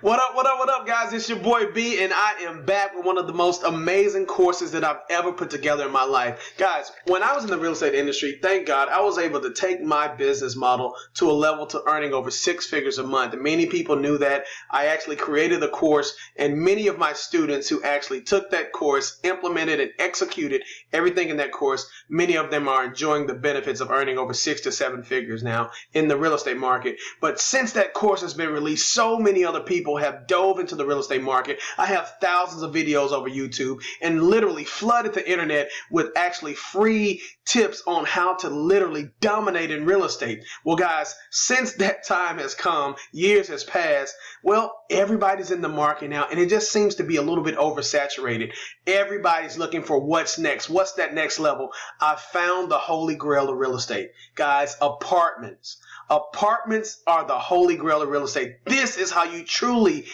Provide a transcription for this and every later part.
What up, what up, what up, guys? It's your boy B, and I am back with one of the most amazing courses that I've ever put together in my life. Guys, when I was in the real estate industry, thank God, I was able to take my business model to a level to earning over six figures a month. And many people knew that. I actually created a course, and many of my students who actually took that course, implemented and executed everything in that course, many of them are enjoying the benefits of earning over 6 to 7 figures now in the real estate market. But since that course has been released, so many other people have dove into the real estate market. I have thousands of videos over YouTube and literally flooded the internet with actually free tips on how to literally dominate in real estate. Well, guys, since that time has come, years has passed, well, everybody's in the market now, and it just seems to be a little bit oversaturated. Everybody's looking for what's next. What's that next level? I found the holy grail of real estate. Guys, apartments. Apartments are the holy grail of real estate. This is how you truly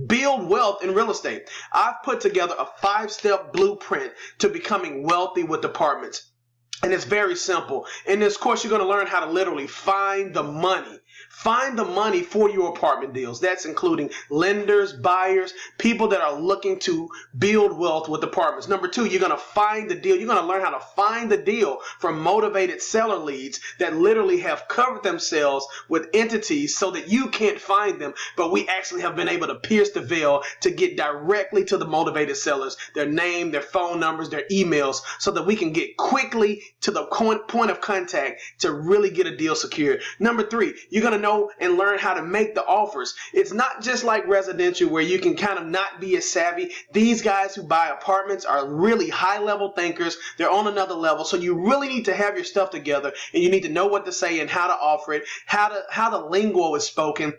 build wealth in real estate. I've put together a 5-step blueprint to becoming wealthy with apartments. And it's very simple. In this course, you're going to learn how to literally find the money. Find the money for your apartment deals. That's including lenders, buyers, people that are looking to build wealth with apartments. Number 2, you're going to find the deal. You're going to learn how to find the deal from motivated seller leads that literally have covered themselves with entities so that you can't find them. But we actually have been able to pierce the veil to get directly to the motivated sellers, their name, their phone numbers, their emails, so that we can get quickly to the point of contact to really get a deal secured. Number 3, you're going to know and learn how to make the offers. It's not just like residential where you can kind of not be as savvy. These guys who buy apartments are really high level thinkers. They're on another level. So you really need to have your stuff together, and you need to know what to say and how to offer it, how the lingo is spoken,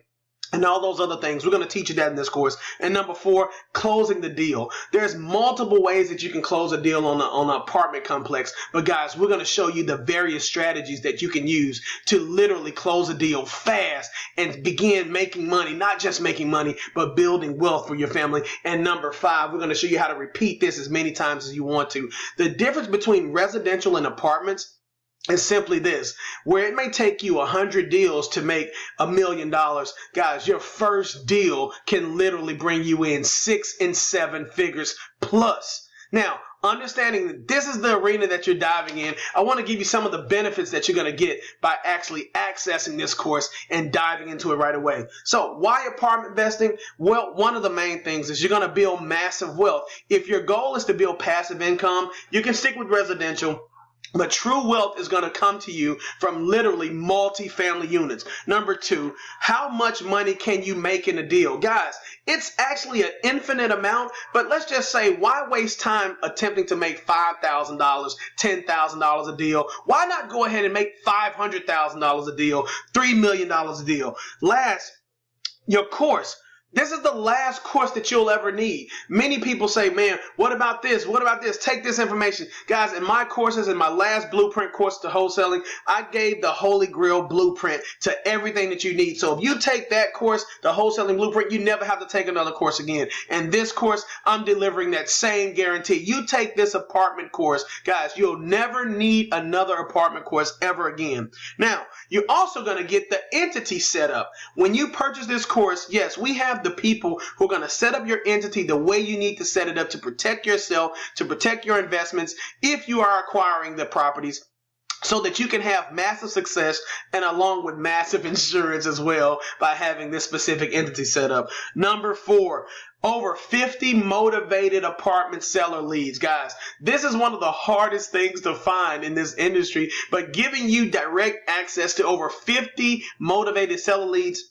and all those other things. We're going to teach you that in this course. And number 4, closing the deal. There's multiple ways that you can close a deal on an apartment complex. But guys, we're going to show you the various strategies that you can use to literally close a deal fast and begin making money. Not just making money, but building wealth for your family. And number 5, we're going to show you how to repeat this as many times as you want to. The difference between residential and apartments is simply this: where it may take you 100 deals to make $1 million, guys, your first deal can literally bring you in 6 and 7 figures plus. Now, understanding that this is the arena that you're diving in, I want to give you some of the benefits that you're going to get by actually accessing this course and diving into it right away. So why apartment investing? Well, one of the main things is you're going to build massive wealth. If your goal is to build passive income, you can stick with residential. But true wealth is going to come to you from literally multi-family units. Number 2, how much money can you make in a deal? Guys, it's actually an infinite amount, but let's just say, why waste time attempting to make $5,000, $10,000 a deal? Why not go ahead and make $500,000 a deal, $3 million a deal? Last, your course. This is the last course that you'll ever need. Many people say, man, what about this? What about this? Take this information. Guys, in my courses, in my last blueprint course to wholesaling, I gave the Holy Grail blueprint to everything that you need. So if you take that course, the wholesaling blueprint, you never have to take another course again. And this course, I'm delivering that same guarantee. You take this apartment course, guys, you'll never need another apartment course ever again. Now, you're also going to get the entity set up. When you purchase this course, yes, we have the people who are going to set up your entity the way you need to set it up to protect yourself, to protect your investments if you are acquiring the properties, so that you can have massive success and along with massive insurance as well by having this specific entity set up. Number 4, over 50 motivated apartment seller leads. Guys, this is one of the hardest things to find in this industry, but giving you direct access to over 50 motivated seller leads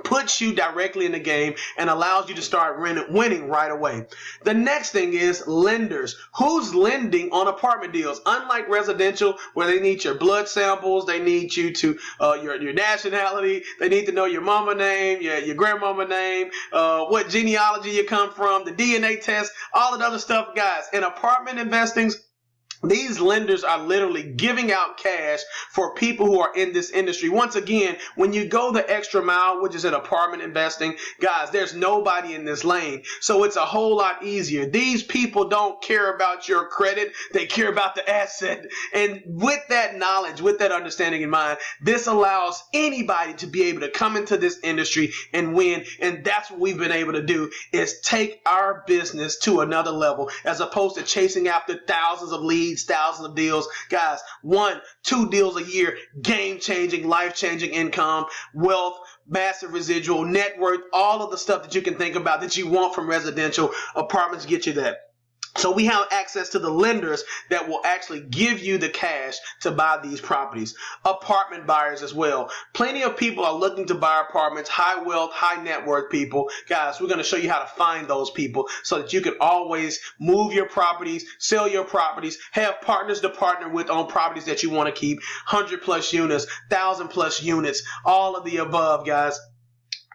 puts you directly in the game and allows you to start winning right away. The next thing is lenders. Who's lending on apartment deals? Unlike residential, where they need your blood samples, they need you to your nationality, they need to know your mama name, your grandmama name, what genealogy you come from, the DNA test, all that other stuff, guys. In apartment investing, These lenders are literally giving out cash for people who are in this industry. Once again, when you go the extra mile, which is in apartment investing, guys, there's nobody in this lane. So it's a whole lot easier. These people don't care about your credit. They care about the asset. And with that knowledge, with that understanding in mind, this allows anybody to be able to come into this industry and win. And that's what we've been able to do, is take our business to another level, as opposed to chasing after thousands of leads, thousands of deals. Guys, 1, 2 deals a year, game-changing, life-changing income, wealth, massive residual, net worth, all of the stuff that you can think about that you want from residential apartments get you that. So we have access to the lenders that will actually give you the cash to buy these properties. Apartment buyers as well. Plenty of people are looking to buy apartments, high wealth, high net worth people. Guys, we're going to show you how to find those people so that you can always move your properties, sell your properties, have partners to partner with on properties that you want to keep, 100 plus units, 1,000 plus units, all of the above, guys.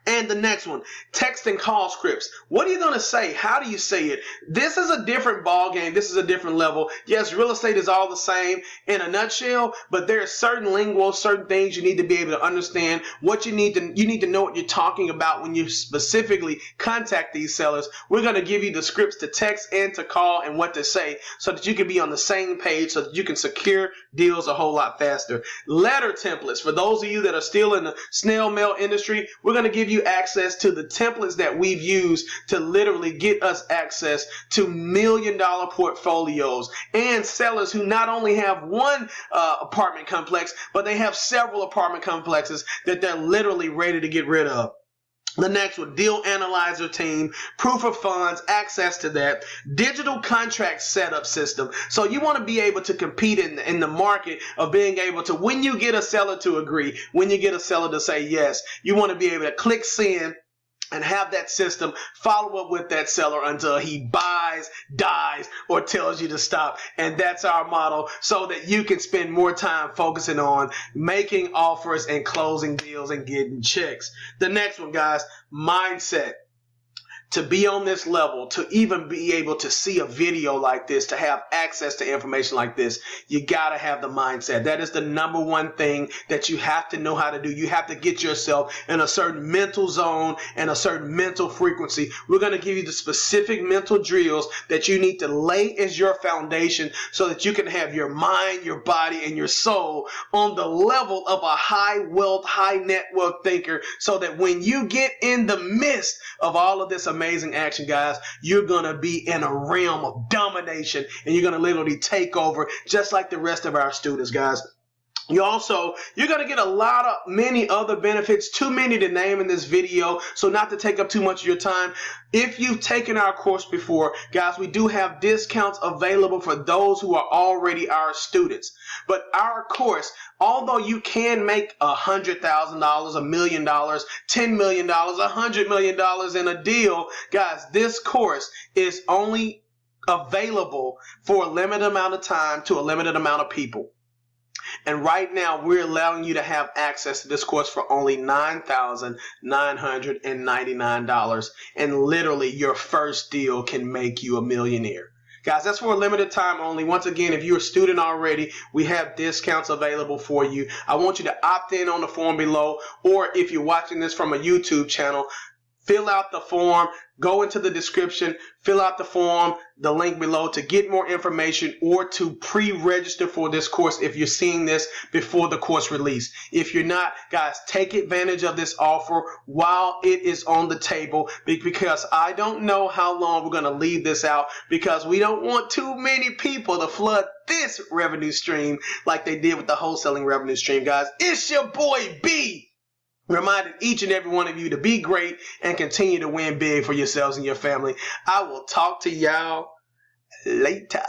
And the next one, text and call scripts. What are you going to say? How do you say it? This is a different ball game. This is a different level. Yes, real estate is all the same in a nutshell, but there are certain lingo, certain things you need to be able to understand. What you need to know what you're talking about when you specifically contact these sellers. We're going to give you the scripts to text and to call and what to say so that you can be on the same page, so that you can secure deals a whole lot faster. Letter templates. For those of you that are still in the snail mail industry, we're going to give you access to the templates that we've used to literally get us access to $1 million portfolios, and sellers who not only have one apartment complex, but they have several apartment complexes that they're literally ready to get rid of. The next one, deal analyzer team, proof of funds, access to that, digital contract setup system. So you want to be able to compete in the market of being able to, when you get a seller to agree, when you get a seller to say yes, you want to be able to click send and have that system follow up with that seller until he buys, dies, or tells you to stop. And that's our model, so that you can spend more time focusing on making offers and closing deals and getting checks. The next one, guys, mindset. To be on this level, to even be able to see a video like this, to have access to information like this, you got to have the mindset. That is the number one thing that you have to know how to do. You have to get yourself in a certain mental zone and a certain mental frequency. We're going to give you the specific mental drills that you need to lay as your foundation so that you can have your mind, your body, and your soul on the level of a high wealth, high net worth thinker, so that when you get in the midst of all of this amazing action, guys, you're going to be in a realm of domination, and you're going to literally take over, just like the rest of our students, guys. You're going to get many other benefits, too many to name in this video, so not to take up too much of your time. If you've taken our course before, guys, we do have discounts available for those who are already our students. But our course, although you can make $100,000, $1 million, $10 million, $100 million in a deal, guys, this course is only available for a limited amount of time to a limited amount of people. And right now, we're allowing you to have access to this course for only $9,999. And literally, your first deal can make you a millionaire. Guys, that's for a limited time only. Once again, if you're a student already, we have discounts available for you. I want you to opt in on the form below, or if you're watching this from a YouTube channel, fill out the form, go into the description, fill out the form, the link below, to get more information or to pre-register for this course if you're seeing this before the course release. If you're not, guys, take advantage of this offer while it is on the table, because I don't know how long we're going to leave this out, because we don't want too many people to flood this revenue stream like they did with the wholesaling revenue stream, guys. It's your boy B, reminding each and every one of you to be great and continue to win big for yourselves and your family. I will talk to y'all later.